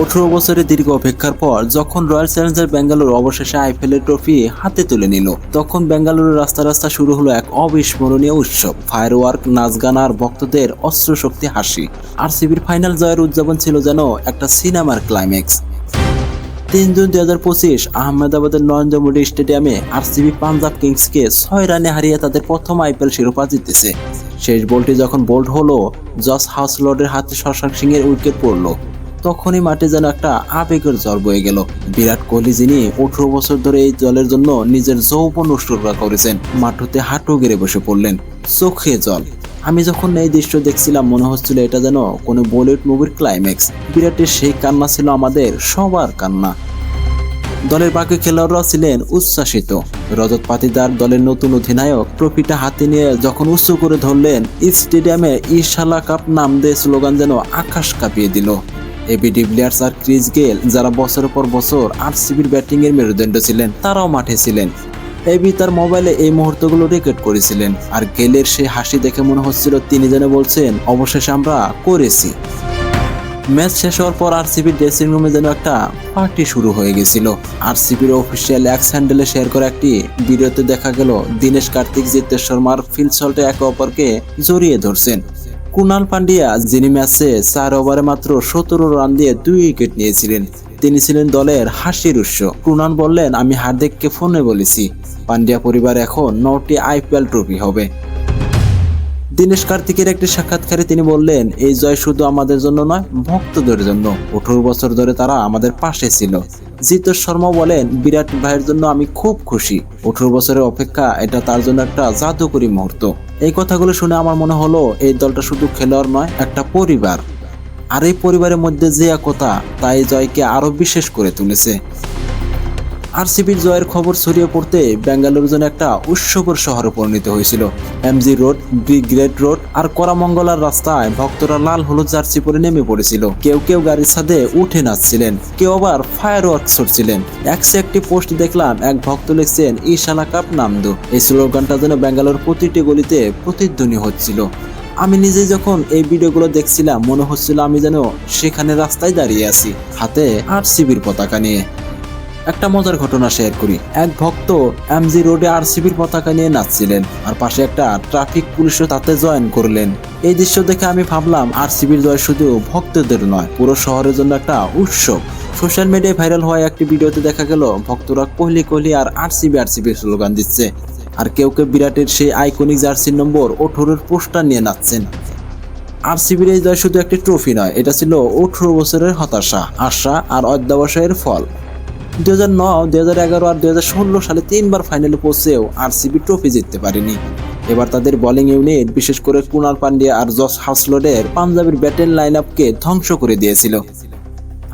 18 বছরের দীর্ঘ অপেক্ষার পর যখন রয়্যাল চ্যালেঞ্জার্স ব্যাঙ্গালোর অবশেষে আইপিএলের ট্রফি হাতে তুলে নিল, তখন বেঙ্গালুরুর রাস্তা রাস্তা শুরু হলো এক অবিস্মরণীয় উৎসব। ফায়ারওয়ার্ক, নাচ গান আর ভক্তদের অস্ত্রশক্তি হাসি। আরসিবির ফাইনাল জয়ের উদযাপন ছিল যেন একটা সিনেমার ক্লাইম্যাক্স। 3 জুন 2025 আহমেদাবাদের নরেন্দ্র মোদী স্টেডিয়ামে আরসিবি পাঞ্জাব কিংসকে 6 রানে হারিয়ে তাদের প্রথম আইপিএল শিরোপা জিতেছে। শেষ বলটি যখন বোল্ড হলো, জস হাউসলডের হাতে শশাঙ্ক সিং এর উইকেট পড়লো, তখনই মাঠে যেন একটা আবেগের ঝড় বয়ে গেল। বিরাট কোহলি, যিনি 18 বছর ধরে এই দলের জন্য নিজের যৌবন উৎসর্গ করেছেন, মাঠে হাঁটু গেড়ে বসে পড়লেন, চোখে জল। আমি যখন এই দৃশ্য দেখছিলাম মনে হচ্ছিল এটা যেন কোনো বলিউড মুভির ক্লাইম্যাক্স। বিরাটের সেই কান্না ছিল আমাদের সবার কান্না। দলের বাকি খেলোয়াড়রাও ছিলেন উচ্ছ্বাসিত। রজত পাতিদার, দলের নতুন অধিনায়ক, ট্রফিটা হাতে নিয়ে যখন উঁচু করে ধরলেন, স্টেডিয়ামে ইশালা কাপ নাম দিয়ে স্লোগান যেন আকাশ কাঁপিয়ে দিল। এবি ডিভিলিয়ার্স আর ক্রিস গেল, যারা বছরের পর বছর আরসিবির ব্যাটিং এর মেরুদণ্ড ছিলেন, তারাও মাঠে ছিলেন। এবি তার মোবাইলে এই মুহূর্তগুলো রেকর্ড করেছিলেন, আর গেলের সেই হাসি দেখে মনে হচ্ছিল তিনি যেন বলছেন, অবশেষে আমরা করেছি। ম্যাচ শেষ হওয়ার পর আরসিবির ড্রেসিং রুমে যেন একটা পার্টি শুরু হয়ে গেছিল। আরসিবির অফিসিয়াল এক্স হ্যান্ডেলে শেয়ার করা একটি ভিডিওতে দেখা গেল দীনেশ কার্তিক, জিতেশ শর্মার ফিল সল্টে একে অপরকে জড়িয়ে ধরছেন। কুনাল পান্ডিয়া, যিনি ম্যাচে 4 ওভারে মাত্র 17 রান দিয়ে 2 উইকেট নিয়েছিলেন, তিনি ছিলেন দলের হাসির উৎস। কুনাল বললেন, আমি হার্দিককে ফোনে বলেছি পান্ডিয়া পরিবার এখন 9টি আইপিএল ট্রফি হবে। দীনেশ কার্তিকের একটি সাক্ষাৎকারে তিনি বললেন, এই জয় শুধু আমাদের জন্য নয়, ভক্তদের জন্য। 18 বছর ধরে তারা আমাদের পাশে ছিল। জিতেশ শর্মা বলেন, বিরাট ভাইয়ের জন্য আমি খুব খুশি। 18 বছরের অপেক্ষা, এটা তার জন্য একটা জাদুকরী মুহূর্ত। এই কথাগুলো শুনে আমার মনে হলো, এই দলটা শুধু খেলোয়াড় নয়, একটা পরিবার। আর এই পরিবারের মধ্যে যে একতা, তাই জয়কে আরো বিশেষ করে তুলেছে। আরসিবির জয়ের খবর ছড়িয়ে পড়তে বেঙ্গালুরু যেন একটা উৎসবের শহরে পরিণত হয়েছিল। এমজি রোড, ব্রিগেড রোড আর করামঙ্গলার রাস্তায় ভক্তরা লাল হলুদ জার্সি পরে নেমে পড়েছিল। কেউ কেউ গাড়ির ছাদে উঠে নাচছিলেন, কেউ আবার ফায়ার ওয়ার্ক ছড়ছিলেন। একটি পোস্ট দেখলাম, এক ভক্ত লিখছেন, ইশালা কাপ নামদো। এই স্লোগানটা যেন বেঙ্গালুরুর প্রতিটি গলিতে প্রতিধ্বনি হচ্ছিল। আমি নিজে যখন এই ভিডিওগুলো দেখছিলাম, মনে হচ্ছিল আমি যেন সেখানে রাস্তায় দাঁড়িয়ে আছি, হাতে আরসিবির পতাকা নিয়ে। একটা মজার ঘটনা শেয়ার করি। এক ভক্ত এমজি রোডে আরসিবির পতাকা নিয়ে নাচছিলেন, আর পাশে একটা ট্রাফিক পুলিশও তাতে জয়েন করলেন। এই দৃশ্য দেখে আমি ভাবলাম, আরসিবির জয় শুধু ভক্তদের নয়, পুরো শহরের জন্য একটা উৎসব। সোশ্যাল মিডিয়ায় ভাইরাল হওয়া একটি ভিডিওতে দেখা গেল ভক্তরা কোহলি কোহলি আর আরসিবি স্লোগান দিচ্ছে, আর কেউ কেউ বিরাটের সেই আইকনিক জার্সির নম্বর 18 পোস্টার নিয়ে নাচছেন। আরসিবির এই জয় শুধু একটি ট্রফি নয়, এটা ছিল 18 বছরের হতাশা, আশা আর অধ্যবসায়ের ফল। 2009, 2011 আর 2016 সালে 3 বার ফাইনালে পৌঁছেও আরসিবি ট্রফি জিততে পারেনি। এবার তাদের বোলিং ইউনিট, বিশেষ করে কুনাল পান্ডিয়া আর জস হাউসলডের পাঞ্জাবের ব্যাটিং লাইন আপকে ধ্বংস করে দিয়েছিল।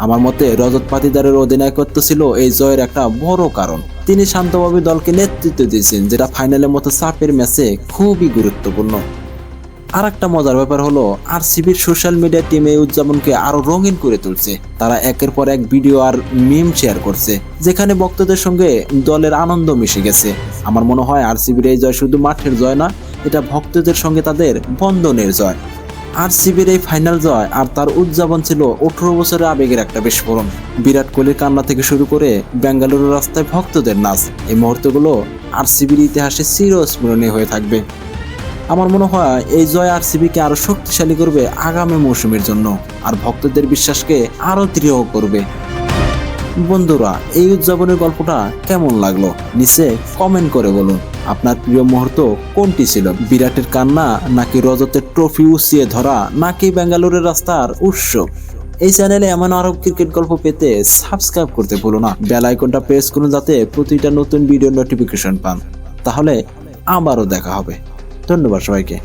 আমার মতে রজত পাতিদারের অধিনায়কত্ব ছিল এই জয়ের একটা বড় কারণ। তিনি শান্তভাবে দলকে নেতৃত্ব দিয়েছেন, যেটা ফাইনালের মতো চাপের ম্যাচে খুবই গুরুত্বপূর্ণ। আর একটা মজার ব্যাপার হলো, আরসিবির সোশ্যাল মিডিয়া টিম এই উদযাপনকে আরো রঙিন করে তুলছে। তারা একের পর এক ভিডিও আর মিম শেয়ার করছে, যেখানে ভক্তদের সঙ্গে দলের আনন্দ মিশে গেছে। আমার মনে হয় আরসিবির এই জয় শুধু মাঠের জয় না, এটা ভক্তদের সঙ্গে তাদের বন্ধনের জয়। আরসিবির এই ফাইনাল জয় আর তার উদযাপন ছিল 18 বছরের আবেগের একটা বিস্ফোরণ। বিরাট কোহলির কান্না থেকে শুরু করে বেঙ্গালুরুর রাস্তায় ভক্তদের নাচ, এই মুহূর্তগুলো আরসিবির ইতিহাসে চিরস্মরণীয় হয়ে থাকবে। আমার মনে হয় এই জয় আরসিবিকে আরো শক্তিশালী করবে আগামী মৌসুমের জন্য, আর ভক্তদের বিশ্বাসকে আরো দৃঢ় করবে। বন্ধুরা, এই উদযাপনের গল্পটা কেমন লাগলো নিচে কমেন্ট করে বলুন। আপনার প্রিয় মুহূর্ত কোনটি ছিল? বিরাটের কান্না, নাকি রজতের ট্রফি উঁচিয়ে ধরা, নাকি বেঙ্গালুরুর রাস্তার উৎসব? এই চ্যানেলে এমন আরো ক্রিকেট গল্প পেতে সাবস্ক্রাইব করতে ভুলো না। বেল আইকনটা প্রেস করুন যাতে প্রতিটা নতুন ভিডিও নোটিফিকেশন পান। তাহলে আবারও দেখা হবে। ধন্যবাদ সবাইকে।